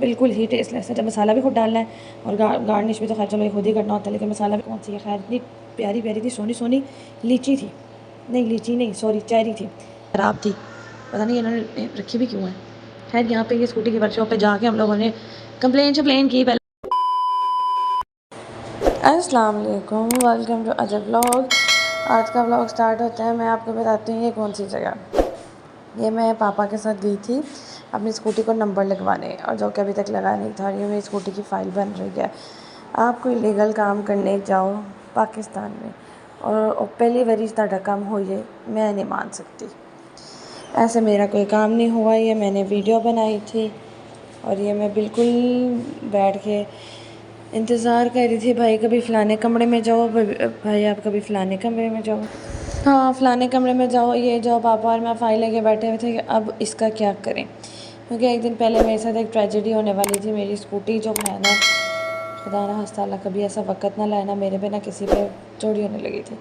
बिल्कुल ही टेस्टलेस है। जब मसाला भी खुद डालना है और गार्निश भी तो खैर चलो ये खुद ही करना होता है, लेकिन मसाला भी कौन सी है, खैर इतनी प्यारी प्यारी थी, सोनी सोनी लीची थी, नहीं लीची नहीं सॉरी चेरी थी, ख़राब थी, पता नहीं इन्होंने रखी भी क्यों है। खैर यहाँ पे ये स्कूटी की वर्कशॉप पे जाके हम लोगों ने कंप्लेन की। पहले अस्सलाम वालेकुम, वेलकम टू अजब व्लॉग। आज का व्लॉग स्टार्ट होता है, मैं आपको बताती हूँ ये कौन सी जगह। ये मैं पापा के साथ गई थी अपनी स्कूटी को नंबर लगवाने, और जो कि अभी तक लगा नहीं था। ये मेरी स्कूटी की फ़ाइल बन रही है। आप कोई लीगल काम करने जाओ पाकिस्तान में और पहली बारी ਤੁਹਾਡਾ काम हो ये, मैं नहीं मान सकती। ऐसे मेरा कोई काम नहीं हुआ। ये मैंने वीडियो बनाई थी और ये मैं बिल्कुल बैठ के इंतज़ार कर रही थी, भाई कभी फ़लाने कमरे में जाओ, भाई आप कभी फ़लाने कमरे में जाओ, हाँ फ़लाने कमरे में जाओ, ये जाओ। पापा और मैं फ़ाइल लेके बैठे हुए थे कि अब इसका क्या करें, क्योंकि एक दिन पहले मेरे साथ एक ट्रेजेडी होने वाली थी। मेरी स्कूटी जो है ना, खुदा ना हस्ताला कभी ऐसा वक़्त ना लाए ना मेरे पे ना किसी पे चोरी होने लगी थी,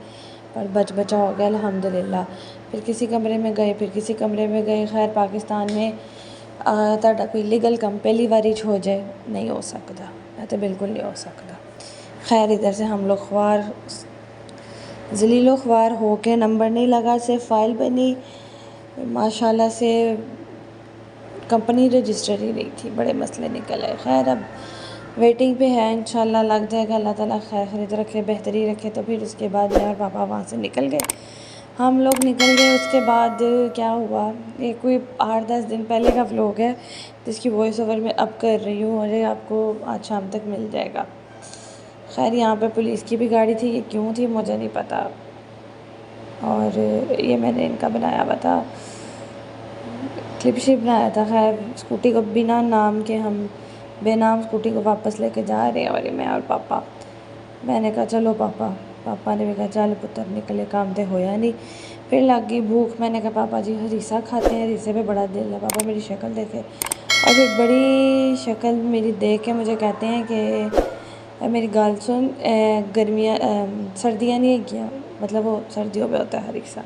पर बचा हो गया अल्हम्दुलिल्लाह। फिर किसी कमरे में गए, फिर किसी कमरे में गए। खैर पाकिस्तान में ਤੁਹਾਡਾ कोई लीगल काम पहली बारी हो जाए नहीं हो सकता, मैं तो बिल्कुल नहीं हो सकता। खैर इधर से हम लोग ख्वार ज़लीलो ख्वार हो के, नंबर नहीं लगा, सिर्फ फ़ाइल बनी, माशाल्लाह से कंपनी रजिस्टर ही नहीं थी, बड़े मसले निकल आए। खैर अब वेटिंग पे है, इंशाल्लाह लग जाएगा, अल्लाह ताला खैर खैरियत रखे, बेहतरी रखे। तो फिर उसके बाद मैं और पापा वहाँ से निकल गए, हम लोग निकल गए। उसके बाद क्या हुआ, ये कोई 8-10 दिन पहले का व्लॉग है जिसकी वॉइस ओवर मैं अब कर रही हूँ, और ये आपको आज शाम तक मिल जाएगा। खैर यहाँ पे पुलिस की भी गाड़ी थी, ये क्यों थी मुझे नहीं पता, और ये मैंने इनका बनाया हुआ था, क्लिप शिप बनाया था। खैर स्कूटी को बिना नाम के, हम बेनाम स्कूटी को वापस लेके जा रहे हैं, और मैं और पापा। मैंने कहा चलो पापा, पापा ने भी कहा चल पुत्र निकले, काम तो होया नहीं। फिर लग गई भूख, मैंने कहा पापा जी हरीसा खाते हैं, हरीसे पे बड़ा दिल है। पापा मेरी शक्ल देखे, और फिर बड़ी शक्ल मेरी देख के मुझे कहते हैं कि मेरी गाल सुन, गर्मियाँ सर्दियाँ नहीं है क्या, मतलब वो सर्दियों पे होता है हरीसा।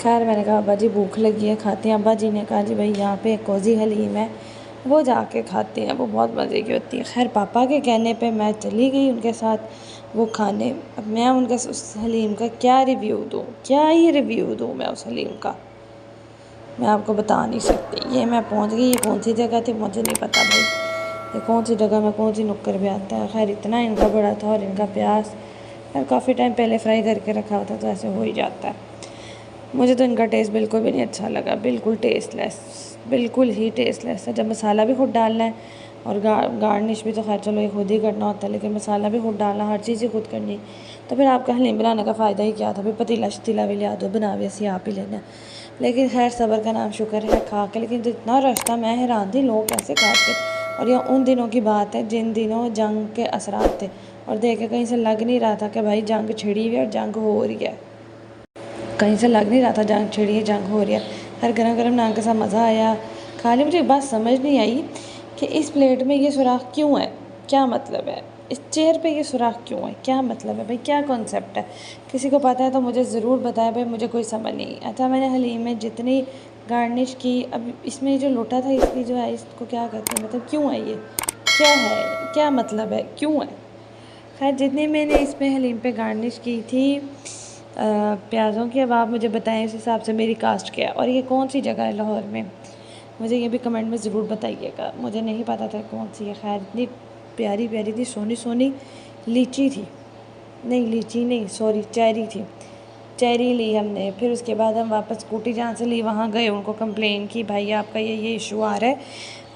खैर मैंने कहा अब्बा जी भूख लगी है, खाते हैं। अब्बा जी ने कहा जी भाई यहाँ पे एक कोज़ी हलीम है, वो जाके खाते हैं, वो बहुत मज़े की होती है। खैर पापा के कहने पे मैं चली गई उनके साथ वो खाने। अब मैं उनके उस हलीम का क्या रिव्यू दूँ, क्या ही रिव्यू दूँ मैं उस हलीम का, मैं आपको बता नहीं सकती। ये मैं पहुँच गई, ये कौन सी जगह थी मुझे नहीं पता भाई, ये कौन सी जगह में कौन सी नुक्कर भी आता है। खैर इतना इनका बड़ा था, और इनका प्याज काफ़ी टाइम पहले फ्राई करके रखा होता, तो ऐसे हो ही जाता है। मुझे तो इनका टेस्ट बिल्कुल भी नहीं अच्छा लगा, बिल्कुल टेस्टलेस, बिल्कुल ही टेस्टलेस है। जब मसाला भी खुद डालना है और गार्निश भी तो खैर चलो ये खुद ही करना होता है, लेकिन मसाला भी खुद डालना, हर चीज़ ही खुद करनी, तो फिर आपका हलीम बनाने का फ़ायदा ही क्या था। फिर पतीला शतीला भी लिया दो, बना भी ऐसे आप ही लेना। लेकिन खैर सब्र का नाम शुक्र है खा के, लेकिन जितना रश्ता मैं हैरान थी लोग कैसे खाते। और यह उन दिनों की बात है जिन दिनों जंग के असरात थे, और देख के कहीं से लग नहीं रहा था कि भाई जंग छिड़ी हुई है और जंग हो रही है, कहीं से लग नहीं रहा था जंग छिड़ी है, जंग हो रही है। हर गरम गरम नान के साथ मज़ा आया खाने। मुझे एक बात समझ नहीं आई कि इस प्लेट में ये सुराख क्यों है, क्या मतलब है, इस चेयर पे ये सुराख क्यों है, क्या मतलब है भाई, क्या कॉन्सेप्ट है। किसी को पता है तो मुझे ज़रूर बताया भाई, मुझे कोई समझ नहीं। अच्छा मैंने हलीम में जितनी गार्निश की, अब इसमें जो लोटा था इसकी जो है, इसको क्या कहते हैं, मतलब क्यों है ये, क्या है, क्या मतलब है, क्यों है। खैर जितनी मैंने इसमें हलीम पे गार्निश की थी प्याज़ों की, अब आप मुझे बताएं इस हिसाब से मेरी कास्ट क्या है, और ये कौन सी जगह है लाहौर में, मुझे ये भी कमेंट में ज़रूर बताइएगा, मुझे नहीं पता था कौन सी है। खैर इतनी प्यारी प्यारी थी, सोनी सोनी लीची थी, नहीं लीची नहीं सॉरी चेरी थी, चेरी ली हमने। फिर उसके बाद हम वापस स्कूटी जहाँ से ली वहाँ गए, उनको कंप्लेन की भाई आपका ये इशू आ रहा है,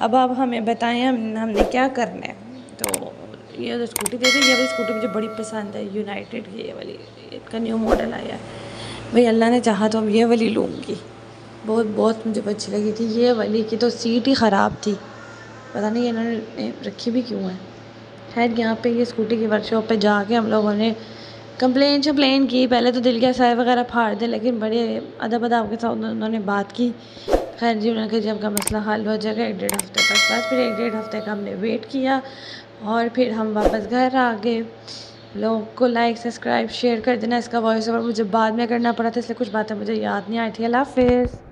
अब आप हमें बताएं हमने क्या करना है। तो ये जो स्कूटी दे दी, ये वाली स्कूटी मुझे बड़ी पसंद है, यूनाइटेड की ये वाली, इसका न्यू मॉडल आया है भाई, अल्लाह ने चाहा तो अब ये वाली लूँगी, बहुत बहुत मुझे अच्छी लगी थी। ये वाली की तो सीट ही ख़राब थी, पता नहीं इन्होंने रखी भी क्यों है। खैर यहाँ पे ये स्कूटी की वर्कशॉप पे जाके हम लोगों ने कंप्लेन की। पहले तो दिल के साए वगैरह फाड़ दे, लेकिन बड़े अदब अदाब के साथ उन्होंने बात की। खैर जी उन्होंने कहा जब का मसला हल हो जाएगा 1-1.5 हफ्ते तक, बस फिर 1-1.5 हफ्ते का हमने वेट किया, और फिर हम वापस घर आ गए। लोगों को लाइक सब्सक्राइब शेयर कर देना। इसका वॉइस ओवर मुझे बाद में करना पड़ा था, इसलिए कुछ बातें मुझे याद नहीं आई थी। अल्लाह हाफ़िज़।